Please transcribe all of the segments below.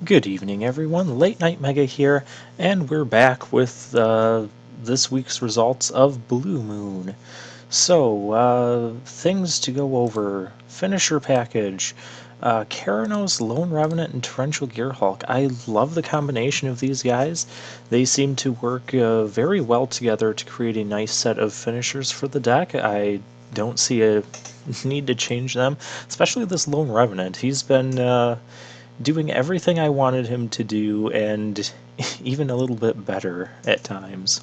Good evening, everyone. Late Night Mega here, and we're back with this week's results of Blue Moon. Things to go over. Finisher package. Keranos, Lone Revenant, and Torrential Gearhulk. I love the combination of these guys. They seem to work very well together to create a nice set of finishers for the deck. I don't see a need to change them, especially this Lone Revenant. He's been doing everything I wanted him to do, and even a little bit better at times.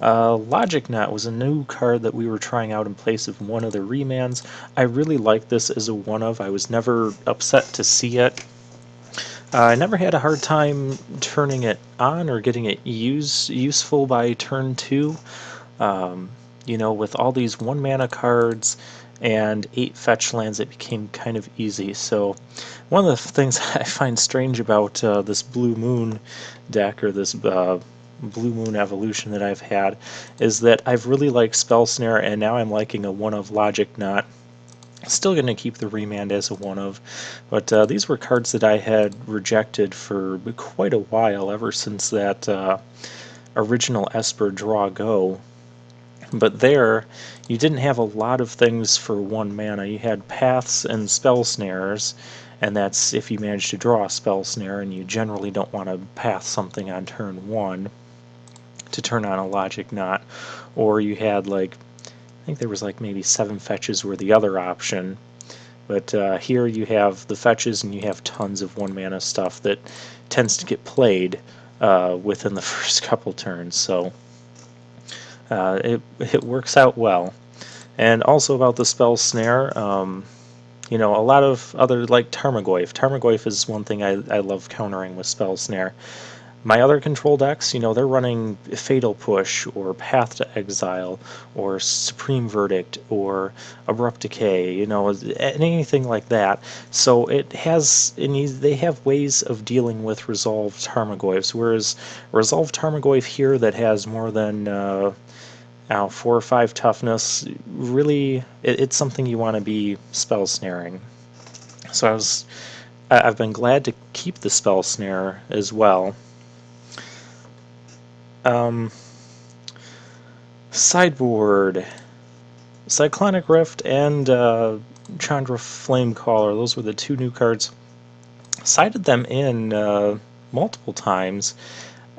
Logic Knot was a new card that we were trying out in place of one of the remans. I really like this as a one-of. I was never upset to see it. I never had a hard time turning it on or getting it useful by turn 2. With all these 1-mana cards and 8 fetch lands, it became kind of easy. So one of the things I find strange about this Blue Moon deck, or this Blue Moon evolution that I've had, is that I've really liked Spell Snare, and now I'm liking a one-of Logic Knot. Still going to keep the Remand as a one-of, but these were cards that I had rejected for quite a while, ever since that original Esper Draw Go. But there, you didn't have a lot of things for 1 mana. You had paths and spell snares, and that's if you manage to draw a spell snare, and you generally don't want to path something on turn 1 to turn on a Logic Knot. Or you had, I think there was maybe 7 fetches were the other option. But here you have the fetches, and you have tons of 1 mana stuff that tends to get played within the first couple turns. So it works out well. And also about the spell snare, a lot of other, like Tarmogoyf. Tarmogoyf is one thing I love countering with spell snare. My other control decks, they're running Fatal Push, or Path to Exile, or Supreme Verdict, or Abrupt Decay, anything like that. So they have ways of dealing with Resolved Tarmogoyfs, whereas Resolved Tarmogoyf here that has more than 4 or 5 toughness, really, it's something you want to be spell snaring. So I've been glad to keep the spell snare as well. Sideboard, Cyclonic Rift and Chandra Flamecaller. Those were the 2 new cards. Sided them in multiple times.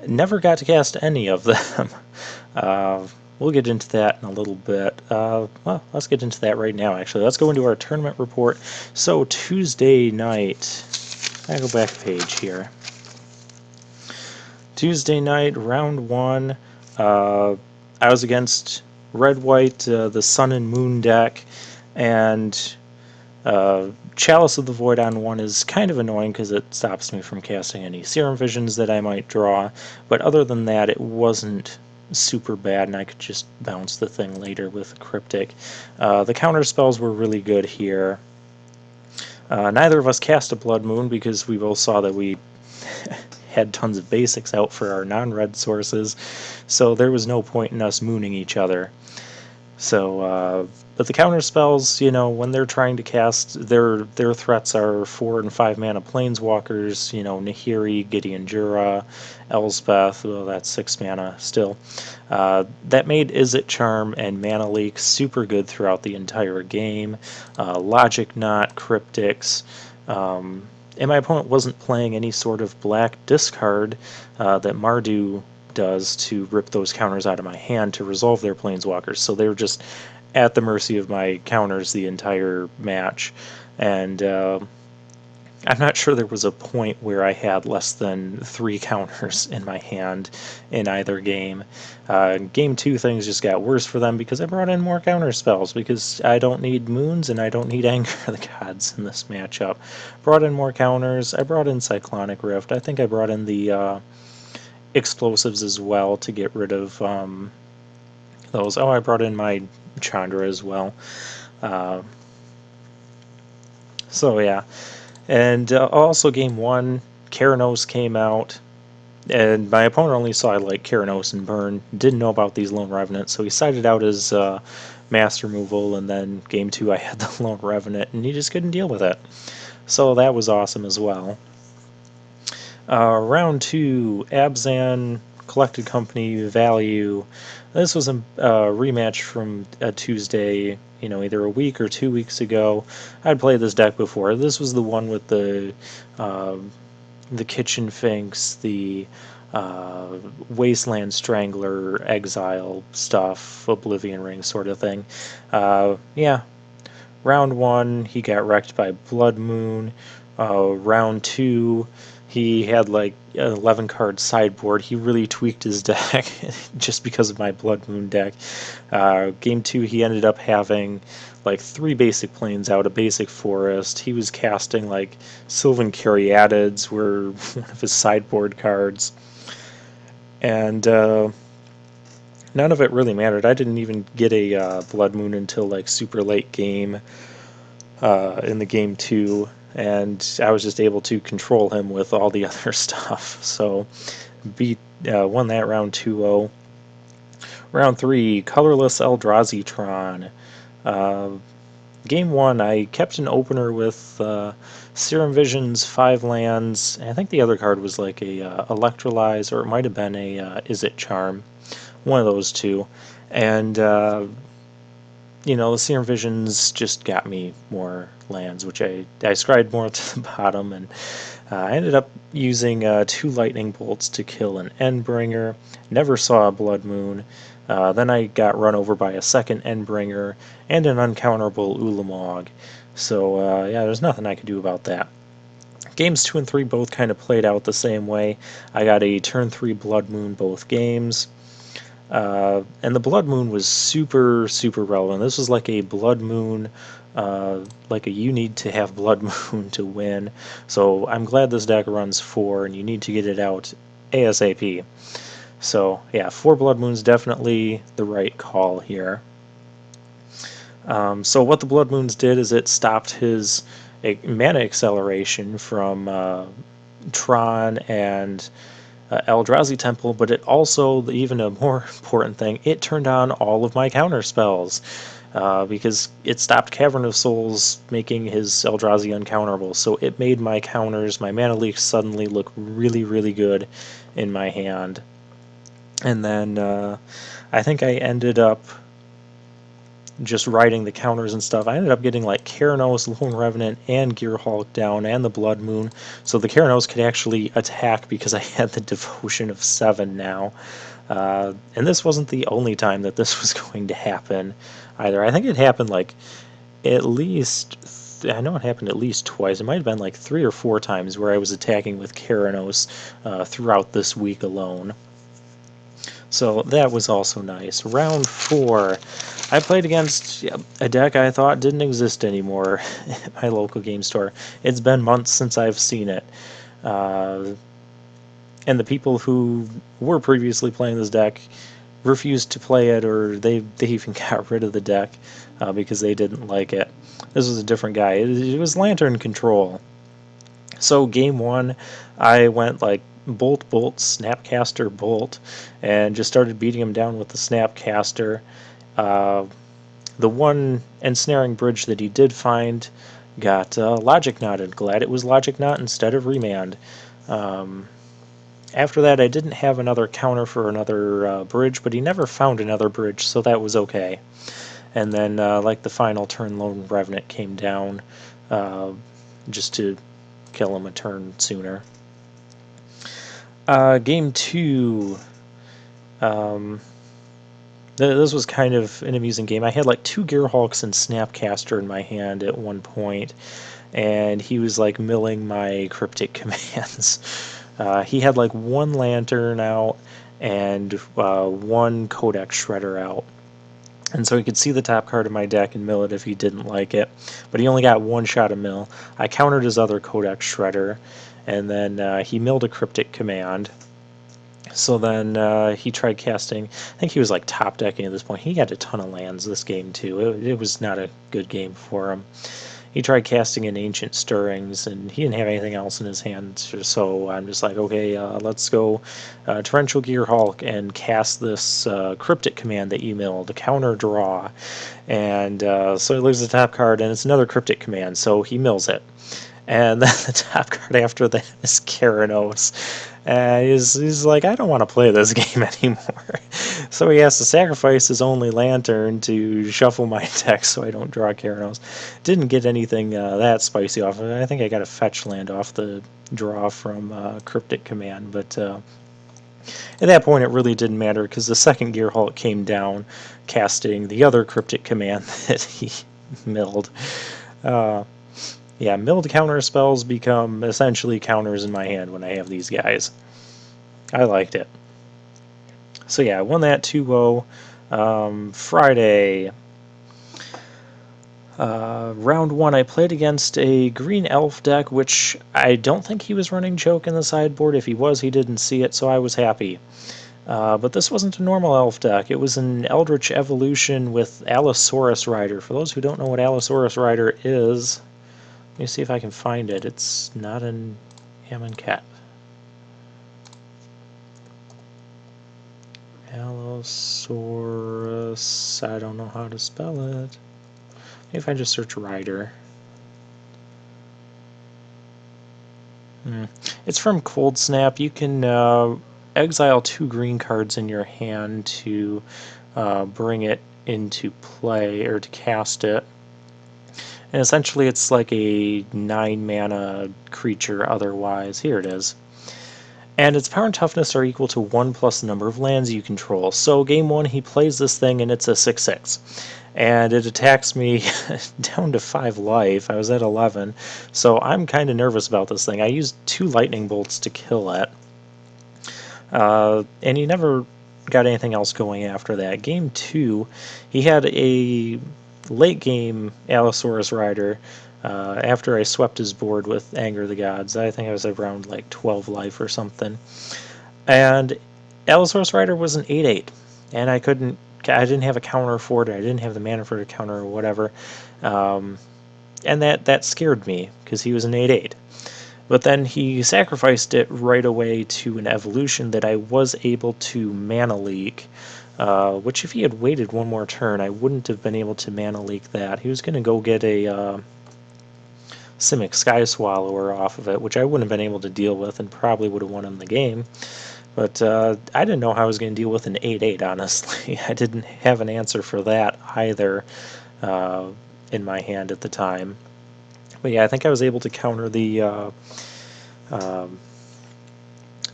Never got to cast any of them. We'll get into that in a little bit. Well, let's get into that right now, actually. Let's go into our tournament report. So, Tuesday night. I go back a page here. Tuesday night, round 1. I was against Red-White, the Sun and Moon deck, and Chalice of the Void on 1 is kind of annoying because it stops me from casting any Serum Visions that I might draw, but other than that, it wasn't super bad, and I could just bounce the thing later with Cryptic. The counter spells were really good here. Neither of us cast a Blood Moon because we both saw that we had tons of basics out for our non-red sources, so there was no point in us mooning each other. So, but the counter spells, when they're trying to cast, their threats are 4 and 5 mana planeswalkers, Nahiri, Gideon Jura, Elspeth, well, that's 6 mana still. That made Izzet Charm and Mana Leak super good throughout the entire game. Logic Knot, Cryptics, and my opponent wasn't playing any sort of black discard that Mardu does to rip those counters out of my hand to resolve their planeswalkers. So they were just at the mercy of my counters the entire match. And I'm not sure there was a point where I had less than 3 counters in my hand in either game. Game 2, things just got worse for them because I brought in more counter spells, because I don't need Moons and I don't need Anger of the Gods in this matchup. Brought in more counters. I brought in Cyclonic Rift. I think I brought in the explosives as well to get rid of those. Oh, I brought in my Chandra as well. So yeah. And also game 1, Keranos came out, and my opponent only saw Keranos and Burn, didn't know about these Lone Revenants, so he sided out his mass removal, and then game 2 I had the Lone Revenant, and he just couldn't deal with it. So that was awesome as well. Round 2, Abzan, Collected Company, Value. This was a rematch from a Tuesday, either a week or 2 weeks ago. I'd played this deck before. This was the one with uh, the Kitchen Finks, the Wasteland Strangler, Exile stuff, Oblivion Ring sort of thing. Yeah, round 1, he got wrecked by Blood Moon. Round 2, he had like an 11 card sideboard. He really tweaked his deck just because of my Blood Moon deck. Game 2, he ended up having like 3 basic planes out, a basic forest. He was casting like Sylvan Caryatids were one of his sideboard cards. And none of it really mattered. I didn't even get a Blood Moon until like super late game in the game 2, and I was just able to control him with all the other stuff. So won that round 2-0. Round 3, Colorless Eldrazi Tron. Game 1, I kept an opener with Serum Vision's 5 lands. I think the other card was like a Electrolyze, or it might have been a Is It Charm. One of those two. And, the Serum Visions just got me more lands, which I scryed more to the bottom, and I ended up using 2 Lightning Bolts to kill an Endbringer. Never saw a Blood Moon. Then I got run over by a second Endbringer and an uncounterable Ulamog. So, yeah, there's nothing I could do about that. Games 2 and 3 both kind of played out the same way. I got a turn 3 Blood Moon both games. And the Blood Moon was super, super relevant. This was like a Blood Moon, like a you need to have Blood Moon to win. So I'm glad this deck runs 4, and you need to get it out ASAP. So yeah, 4 Blood Moons, definitely the right call here. So what the Blood Moons did is it stopped his mana acceleration from Tron and Eldrazi Temple, but it also, even a more important thing, it turned on all of my counter spells, because it stopped Cavern of Souls making his Eldrazi uncounterable, so it made my counters, my mana leaks, suddenly look really, really good in my hand. And then I think I ended up just writing the counters and stuff. I ended up getting like Keranos, Lone Revenant, and Gearhulk down, and the Blood Moon, so the Keranos could actually attack because I had the Devotion of 7 now. And this wasn't the only time that this was going to happen either. I think it happened like at least, I know it happened at least twice. It might have been like 3 or 4 times where I was attacking with Keranos throughout this week alone. So that was also nice. Round 4, I played against a deck I thought didn't exist anymore at my local game store. It's been months since I've seen it. And the people who were previously playing this deck refused to play it, or they even got rid of the deck because they didn't like it. This was a different guy. It was Lantern Control. So game 1, I went like Bolt, Bolt, Snapcaster, Bolt, and just started beating him down with the Snapcaster. The one ensnaring bridge that he did find got Logic Knotted. Glad it was Logic Knot instead of Remand. After that, I didn't have another counter for another bridge, but he never found another bridge, so that was okay. And then, like the final turn, Lone Revenant came down just to kill him a turn sooner. Game 2, this was kind of an amusing game. I had like 2 Gearhulks and Snapcaster in my hand at one point, and he was like milling my cryptic commands. He had like 1 Lantern out and 1 Codex Shredder out. And so he could see the top card of my deck and mill it if he didn't like it. But he only got 1 shot of mill. I countered his other Codex Shredder, and then he milled a Cryptic Command. So then he tried casting, I think he was like top decking at this point. He had a ton of lands this game too. It was not a good game for him. He tried casting an Ancient Stirrings, and he didn't have anything else in his hand, so I'm just like, okay, let's go Torrential Gearhulk and cast this Cryptic Command that you milled, counter draw. And so he loses the top card, and it's another Cryptic Command, so he mills it. And then the top card after that is Keranos. He's like, I don't want to play this game anymore. So he has to sacrifice his only lantern to shuffle my deck so I don't draw Keranos. Didn't get anything that spicy off of it. I think I got a fetch land off the draw from Cryptic Command, but at that point it really didn't matter because the second Gear Hulk came down casting the other Cryptic Command that he milled. Yeah, milled counter spells become essentially counters in my hand when I have these guys. I liked it. So yeah, I won that 2-0. Friday, round 1, I played against a green elf deck, which I don't think he was running Choke in the sideboard. If he was, he didn't see it, so I was happy. But this wasn't a normal elf deck. It was an Eldritch Evolution with Allosaurus Rider. For those who don't know what Allosaurus Rider is, let me see if I can find it. It's not in Amonkhet. Allosaurus, I don't know how to spell it. Maybe if I just search Rider. It's from Cold Snap. You can exile 2 green cards in your hand to bring it into play, or to cast it. And essentially it's like a 9-mana creature otherwise. Here it is. And its power and toughness are equal to 1 plus the number of lands you control. So game 1 he plays this thing and it's a 6/6. And it attacks me down to 5 life. I was at 11. So I'm kind of nervous about this thing. I used 2 lightning bolts to kill it. And he never got anything else going after that. Game 2, he had a late game Allosaurus Rider. After I swept his board with Anger the Gods. I think I was around like 12 life or something. And Allosaurus Rider was an 8/8. And I didn't have a counter for it. I didn't have the mana for the counter or whatever. And that scared me because he was an 8/8. But then he sacrificed it right away to an evolution that I was able to mana leak. Which if he had waited one more turn, I wouldn't have been able to mana leak that. He was going to go get a Simic Sky Swallower off of it, which I wouldn't have been able to deal with and probably would have won him the game. But I didn't know how I was going to deal with an 8/8, honestly. I didn't have an answer for that either in my hand at the time. But yeah, I think I was able to counter the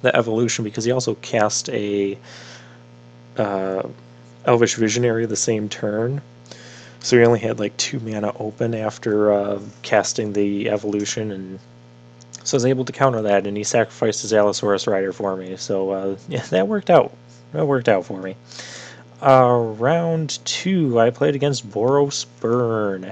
evolution because he also cast a Elvish Visionary the same turn. So he only had like 2 mana open after casting the evolution, and so I was able to counter that, and he sacrificed his Allosaurus Rider for me. So yeah, that worked out. That worked out for me. Round 2, I played against Boros Burn.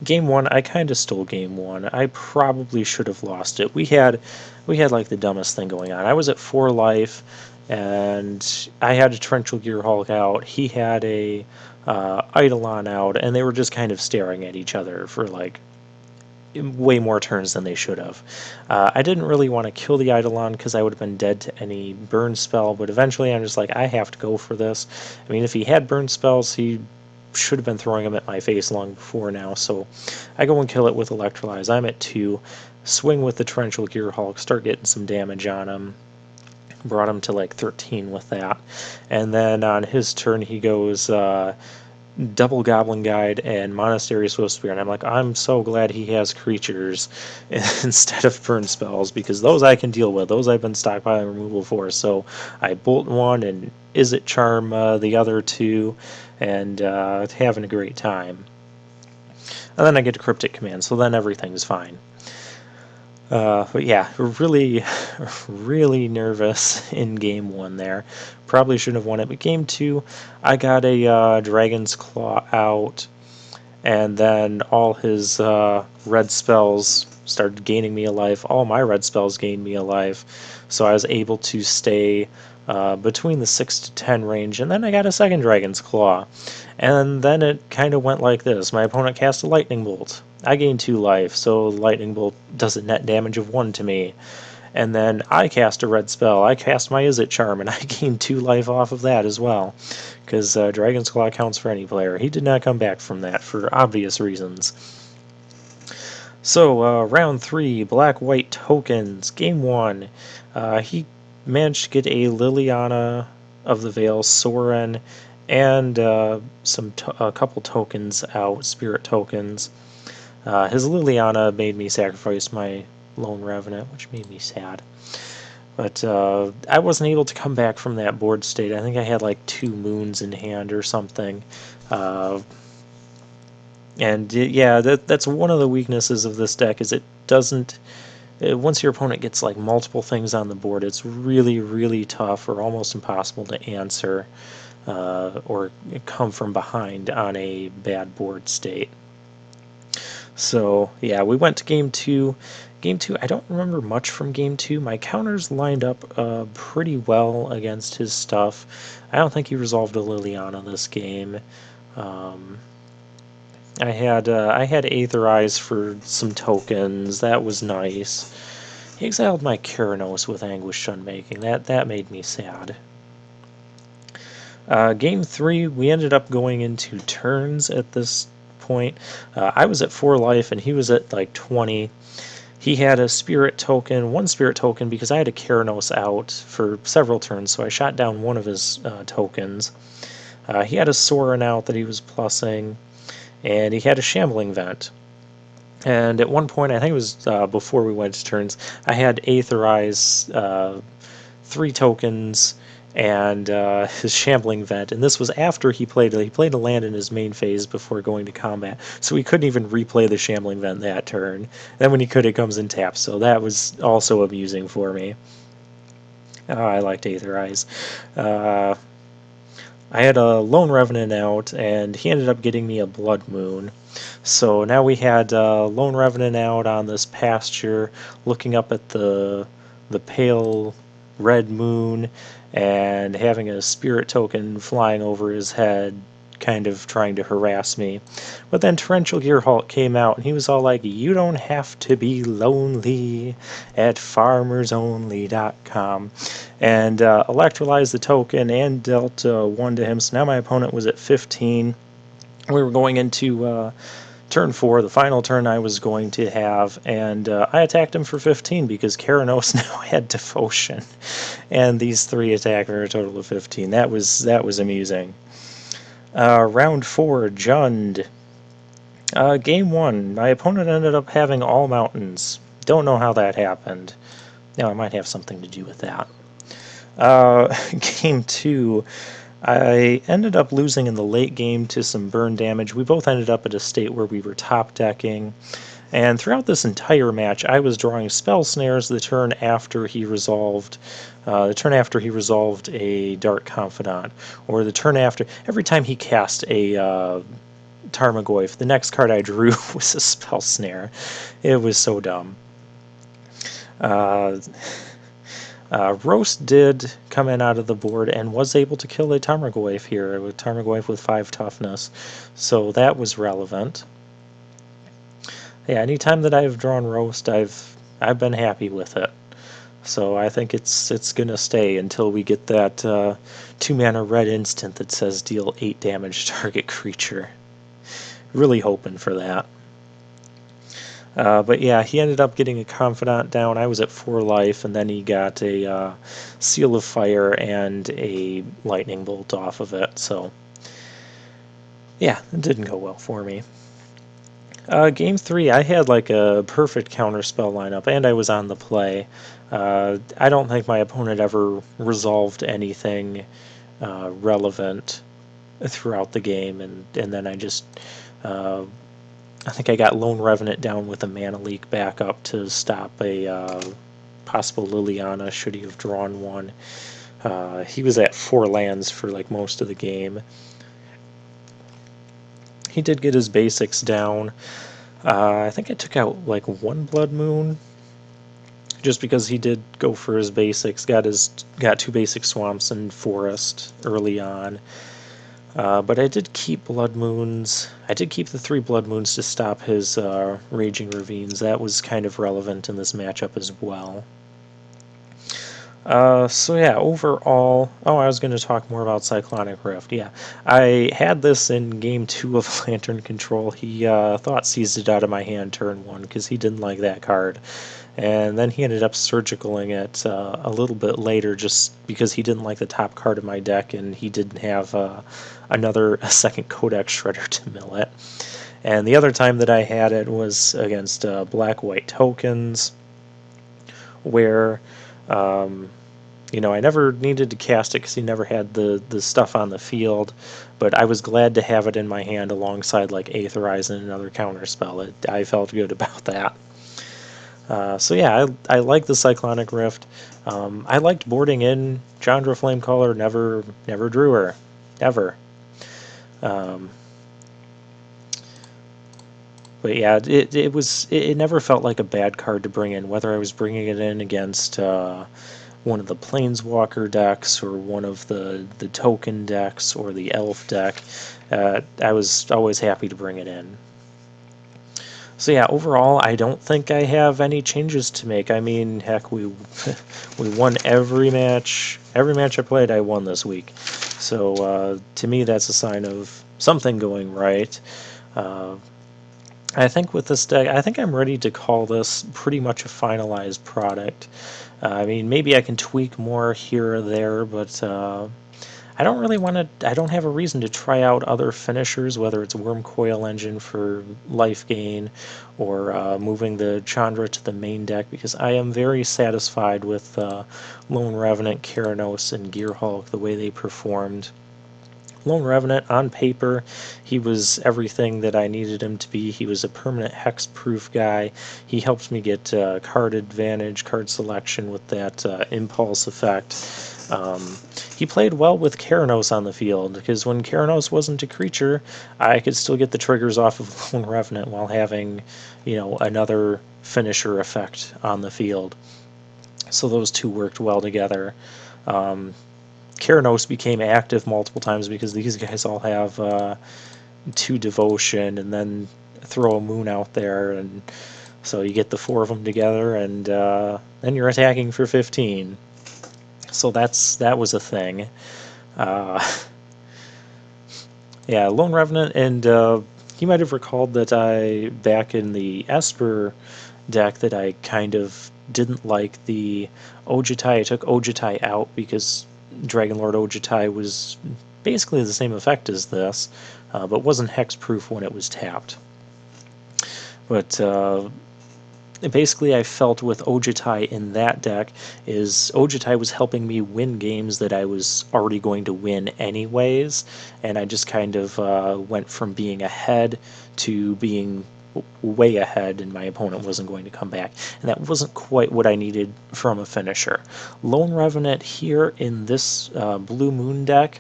Game 1, I kind of stole game 1. I probably should have lost it. We had like the dumbest thing going on. I was at 4 life. And I had a Torrential Gear Hulk out. He had a Eidolon out, and they were just kind of staring at each other for like way more turns than they should have. I didn't really want to kill the Eidolon because I would have been dead to any burn spell, but eventually I'm just like, I have to go for this. I mean, if he had burn spells, he should have been throwing them at my face long before now, so I go and kill it with Electrolyze. I'm at 2. Swing with the Torrential Gear Hulk, start getting some damage on him. Brought him to like 13 with that. And then on his turn he goes double Goblin Guide and Monastery Swift Spear, and I'm like, I'm so glad he has creatures instead of burn spells, because those I can deal with. Those I've been stockpiling removal for. So I bolt one and Izzet Charm the other 2, and having a great time. And then I get a Cryptic Command, so then everything's fine. But yeah, really nervous in game 1 there. Probably shouldn't have won it. But game 2, I got a Dragon's Claw out, and then all his red spells started gaining me a life. All my red spells gained me a life, so I was able to stay between the 6 to 10 range, and then I got a second Dragon's Claw. And then it kind of went like this. My opponent cast a Lightning Bolt. I gained 2 life, so Lightning Bolt does a net damage of 1 to me. And then I cast a red spell. I cast my Izzet Charm, and I gained 2 life off of that as well. Because Dragon's Claw counts for any player. He did not come back from that for obvious reasons. So, round 3, black-white tokens, game 1. He managed to get a Liliana of the Veil, Soren, and a couple tokens out, spirit tokens. His Liliana made me sacrifice my Lone Revenant, which made me sad. But I wasn't able to come back from that board state. I think I had like 2 moons in hand or something. And yeah, that's one of the weaknesses of this deck is it doesn't. Once your opponent gets like multiple things on the board, it's really, really tough or almost impossible to answer or come from behind on a bad board state. So yeah, we went to game 2. Game 2, I don't remember much from game 2. My counters lined up pretty well against his stuff. I don't think he resolved a Liliana this game. I had Aether Eyes for some tokens. That was nice. He exiled my Keranos with Anguished Unmaking. That made me sad. Game 3, we ended up going into turns at this point. I was at 4 life and he was at like 20. He had a spirit token, 1 spirit token, because I had a Keranos out for several turns, so I shot down one of his tokens. He had a Soren out that he was plussing, and he had a Shambling Vent. And at one point, I think it was before we went to turns, I had Aether Eyes, 3 tokens, and his Shambling Vent. And this was after he played a land in his main phase before going to combat, so he couldn't even replay the Shambling Vent that turn. Then when he could, it comes in tap, so that was also amusing for me. I liked Aether Eyes. I had a Lone Revenant out, and he ended up getting me a Blood Moon. So now we had Lone Revenant out on this pasture, looking up at the pale red moon, and having a spirit token flying over his head, kind of trying to harass me. But then Torrential Gearhulk came out, and he was all like, "You don't have to be lonely at farmersonly.com," and electrolyzed the token and dealt 1 to him. So now my opponent was at 15. We were going into turn 4, the final turn I was going to have, and I attacked him for 15 because Keranos now had Devotion, and these 3 attack for a total of 15. That was amusing. Round 4, Jund. Game 1, my opponent ended up having all mountains. Don't know how that happened. Now I might have something to do with that. Game 2, I ended up losing in the late game to some burn damage. We both ended up at a state where we were top decking, and throughout this entire match I was drawing spell snares the turn after he resolved a Dark Confidant, or the turn after. Every time he cast a Tarmogoyf, the next card I drew was a spell snare. It was so dumb. Roast did come in out of the board and was able to kill a Tarmogoyf here, a Tarmogoyf with 5 toughness, so that was relevant. Yeah, anytime that I've drawn Roast, I've been happy with it. So I think it's gonna stay until we get that 2-mana red instant that says deal 8 damage to target creature. Really hoping for that. But yeah, he ended up getting a Confidant down. I was at 4 life, and then he got a Seal of Fire and a Lightning Bolt off of it. So yeah, it didn't go well for me. Game 3, I had like a perfect counterspell lineup, and I was on the play. I don't think my opponent ever resolved anything relevant throughout the game, and then I just I think I got Lone Revenant down with a Mana Leak back up to stop a possible Liliana should he have drawn one. He was at 4 lands for like most of the game. He did get his basics down. I think I took out like 1 Blood Moon, just because he did go for his basics. Got 2 basic swamps and forest early on. But I did keep Blood Moons. I did keep the 3 Blood Moons to stop his Raging Ravines. That was kind of relevant in this matchup as well. So yeah, overall, oh, I was going to talk more about Cyclonic Rift. Yeah, I had this in game 2 of Lantern Control. He thought seized it out of my hand turn 1 because he didn't like that card. And then he ended up surgicaling it a little bit later just because he didn't like the top card of my deck and he didn't have a second Codex Shredder to mill it. And the other time that I had it was against black-white tokens, where I never needed to cast it because he never had the stuff on the field, but I was glad to have it in my hand alongside like Aetherize and another counterspell. I felt good about that. So yeah, I like the Cyclonic Rift. I liked boarding in Chandra Flamecaller. Never drew her, ever. Um, but yeah, it never felt like a bad card to bring in, whether I was bringing it in against one of the Planeswalker decks or one of the token decks or the Elf deck. I was always happy to bring it in. So yeah, overall, I don't think I have any changes to make. I mean, heck, we we won every match. Every match I played, I won this week. So to me, that's a sign of something going right. Uh, I think with this deck, I think I'm ready to call this pretty much a finalized product. I mean, maybe I can tweak more here or there, but I don't really want to. I don't have a reason to try out other finishers, whether it's Worm Coil Engine for life gain or moving the Chandra to the main deck, because I am very satisfied with Lone Revenant, Keranos, and Gearhulk, the way they performed. Lone Revenant, on paper, he was everything that I needed him to be. He was a permanent hex-proof guy. He helped me get card advantage, card selection with that impulse effect. He played well with Keranos on the field, because when Keranos wasn't a creature, I could still get the triggers off of Lone Revenant while having, another finisher effect on the field. So those two worked well together. Keranos became active multiple times because these guys all have 2 devotion and then throw a moon out there, and so you get the 4 of them together, and then you're attacking for 15. So that was a thing. Uh, yeah, Lone Revenant, and you might have recalled that back in the Esper deck, that I kind of didn't like the Ojutai. I took Ojutai out because Dragonlord Ojutai was basically the same effect as this, but wasn't hexproof when it was tapped. But basically, I felt with Ojutai in that deck is Ojutai was helping me win games that I was already going to win anyways, and I just kind of went from being ahead to being way ahead, and my opponent wasn't going to come back, and that wasn't quite what I needed from a finisher. Lone Revenant here in this Blue Moon deck,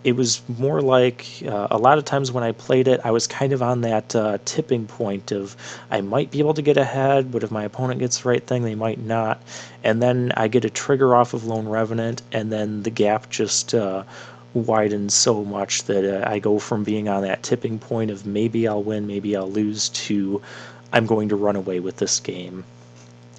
it was more like a lot of times when I played it, I was kind of on that tipping point of I might be able to get ahead, but if my opponent gets the right thing, they might not. And then I get a trigger off of Lone Revenant, and then the gap just widens so much that I go from being on that tipping point of maybe I'll win, maybe I'll lose, to I'm going to run away with this game.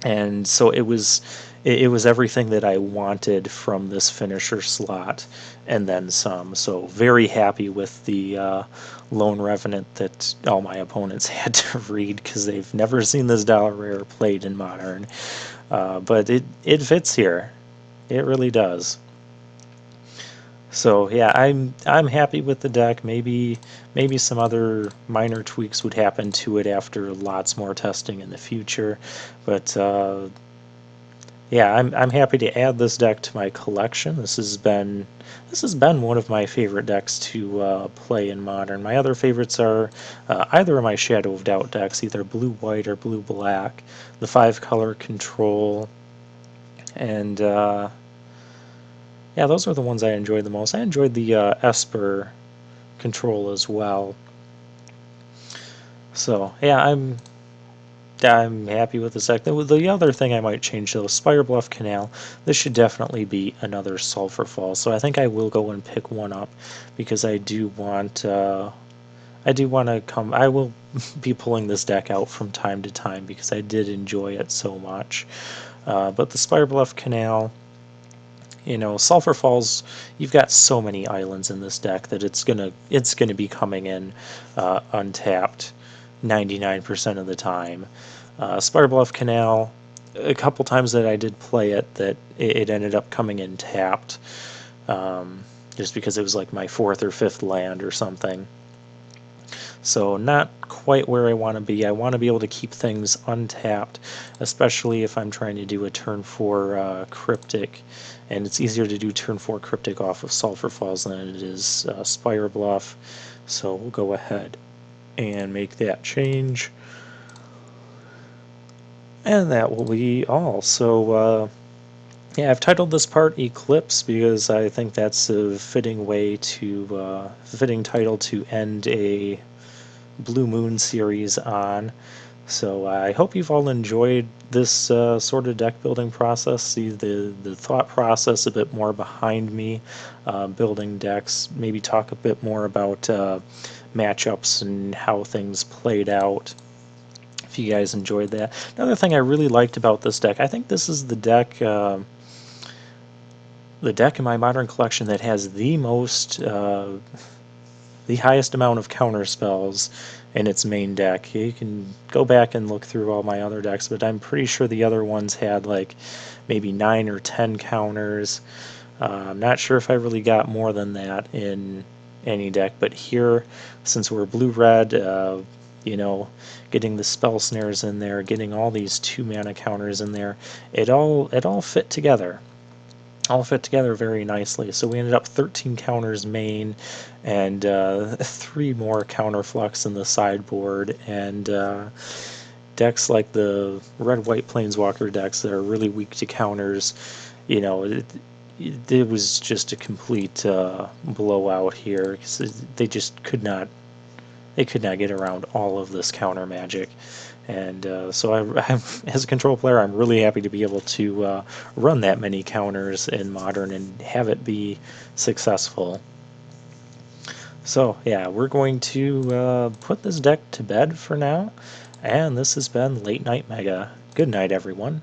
And so it was everything that I wanted from this finisher slot, and then some. So very happy with the Lone Revenant that all my opponents had to read, because they've never seen this dollar rare played in Modern. But it fits here. It really does. So yeah, I'm happy with the deck. Maybe some other minor tweaks would happen to it after lots more testing in the future, but yeah, I'm happy to add this deck to my collection. This has been one of my favorite decks to play in Modern. My other favorites are either of my Shadow of Doubt decks, either blue-white or blue-black, the 5-color Control, and yeah, those are the ones I enjoyed the most. I enjoyed the Esper Control as well. So yeah, I'm happy with this deck. The other thing I might change, though, Spire Bluff Canal. This should definitely be another Sulphur Fall. So I think I will go and pick one up, because I do want to come. I will be pulling this deck out from time to time because I did enjoy it so much. But the Spire Bluff Canal, You know, Sulphur Falls, you've got so many islands in this deck that it's gonna be coming in untapped 99% of the time. Spider Bluff Canal, a couple times that I did play it, that it ended up coming in tapped, just because it was like my fourth or fifth land or something. So not quite where I want to be. I want to be able to keep things untapped, especially if I'm trying to do a turn 4 Cryptic, and it's easier to do turn 4 Cryptic off of Sulphur Falls than it is Spire Bluff. So we'll go ahead and make that change. And that will be all. So yeah, I've titled this part Eclipse because I think that's a fitting way to fitting title to end a Blue Moon series on. So I hope you've all enjoyed this sort of deck building process. See the thought process a bit more behind me building decks. Maybe talk a bit more about matchups and how things played out. If you guys enjoyed that. Another thing I really liked about this deck, I think this is the deck in my Modern collection that has the most the highest amount of counter spells in its main deck. You can go back and look through all my other decks, but I'm pretty sure the other ones had like maybe 9 or 10 counters. I'm not sure if I really got more than that in any deck, but here, since we're blue-red, you know, getting the spell snares in there, getting all these 2-mana counters in there, it all fit together. All fit together very nicely. So we ended up 13 counters main, and 3 more counterflux in the sideboard, and decks like the red-white planeswalker decks that are really weak to counters, you know, it was just a complete blowout here, because they just could not get around all of this counter magic. And so as a control player, I'm really happy to be able to run that many counters in Modern and have it be successful. So yeah, we're going to put this deck to bed for now, and this has been Late Night Mega. Good night, everyone.